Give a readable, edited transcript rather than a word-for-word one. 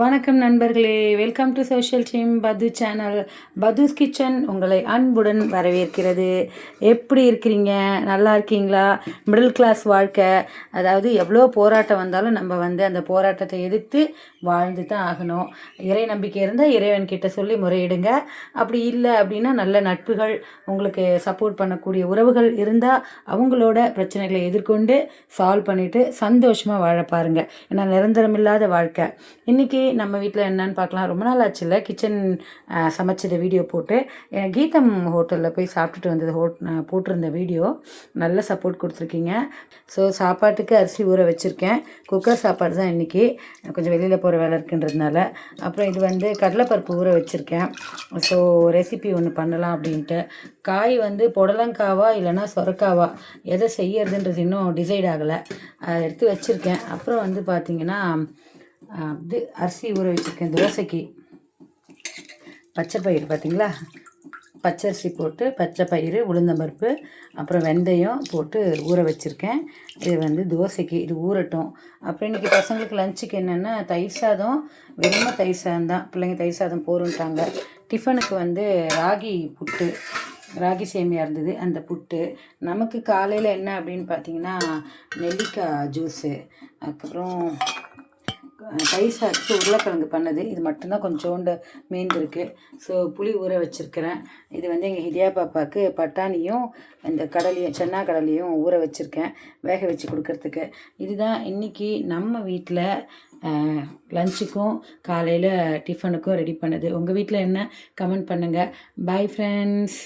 வணக்கம் நண்பர்களே, welcome to social team பது சேனல். பதுஸ் கிச்சன் உங்களை அன்புடன் வரவேற்கிறது. எப்படி இருக்கிறீங்க? நல்லா இருக்கீங்களா? மிடில் கிளாஸ் வாழ்க்கை, அதாவது எவ்வளோ போராட்டம் வந்தாலும் நம்ம அந்த போராட்டத்தை எதிர்த்து வாழ்ந்து தான் ஆகணும். இறை நம்பிக்கை இருந்தால் இறைவன்கிட்ட சொல்லி முறையிடுங்க. அப்படி இல்லை அப்படின்னா நல்ல நட்புகள், உங்களுக்கு சப்போர்ட் பண்ணக்கூடிய உறவுகள் இருந்தால் அவங்களோட பிரச்சனைகளை எதிர்கொண்டு சால்வ் பண்ணிவிட்டு சந்தோஷமாக வாழ பாருங்கள். ஏன்னா நிரந்தரமில்லாத வாழ்க்கை. இன்றைக்கி நம்ம வீட்டில் என்னன்னு பார்க்கலாம். ரொம்ப நாள் ஆச்சுல்ல கிச்சன் சமைச்சத வீடியோ போட்டு. கீதம் ஹோட்டலில் போய் சாப்பிட்டுட்டு வந்தது போட்டிருந்த வீடியோ நல்ல சப்போர்ட் கொடுத்துருக்கீங்க. ஸோ சாப்பாட்டுக்கு அரிசி ஊற வச்சுருக்கேன். குக்கர் சாப்பாடு தான் இன்றைக்கி, கொஞ்சம் வெளியில் போகிற வேலை இருக்குன்றதுனால. அப்புறம் இது கடலைப்பருப்பு ஊற வச்சுருக்கேன். ஸோ ரெசிபி ஒன்று பண்ணலாம் அப்படின்ட்டு. காய் புடலங்காவா இல்லைன்னா சொரக்காவா எதை செய்யறதுன்றது இன்னும் டிசைட் ஆகலை. அதை எடுத்து வச்சுருக்கேன். அப்புறம் பார்த்திங்கன்னா அரிசி ஊற வச்சுருக்கேன் தோசைக்கு. பச்சை பயிறு பார்த்திங்களா, பச்சரிசி போட்டு பச்சை பயிறு, உளுந்தம்பருப்பு, அப்புறம் வெந்தயம் போட்டு ஊற வச்சுருக்கேன். இது தோசைக்கு இது ஊறட்டும். அப்புறம் இன்றைக்கி பசங்களுக்கு லஞ்சுக்கு என்னென்னா தயிர் சாதம், வெறும தயிர் சாதம் தான். பிள்ளைங்க தயிர் சாதம் போருன்ட்டாங்க. டிஃபனுக்கு ராகி புட்டு, ராகி சேமியா இருந்தது, அந்த புட்டு. நமக்கு காலையில் என்ன அப்படின்னு பார்த்திங்கன்னா நெல்லிக்காய் ஜூஸு, அதுக்கப்புறம் தயிர் சாதத்துக்கு உருளைக்கிழங்கு பண்ணது. இது மட்டும்தான் கொஞ்சோண்டு மீந்திருக்கு. ஸோ புளி ஊற வச்சுருக்கிறேன். இது எங்கள் ஹிதியா பாப்பாவுக்கு பட்டாணியும் இந்த கடலையும் சென்னா கடலையும் ஊற வச்சுருக்கேன் வேக வச்சு கொடுக்கறதுக்கு. இதுதான் இன்றைக்கி நம்ம வீட்டில் லஞ்சுக்கும் காலையில் டிஃபனுக்கும் ரெடி பண்ணுது. உங்கள் வீட்டில் என்ன கமெண்ட் பண்ணுங்கள். Bye friends.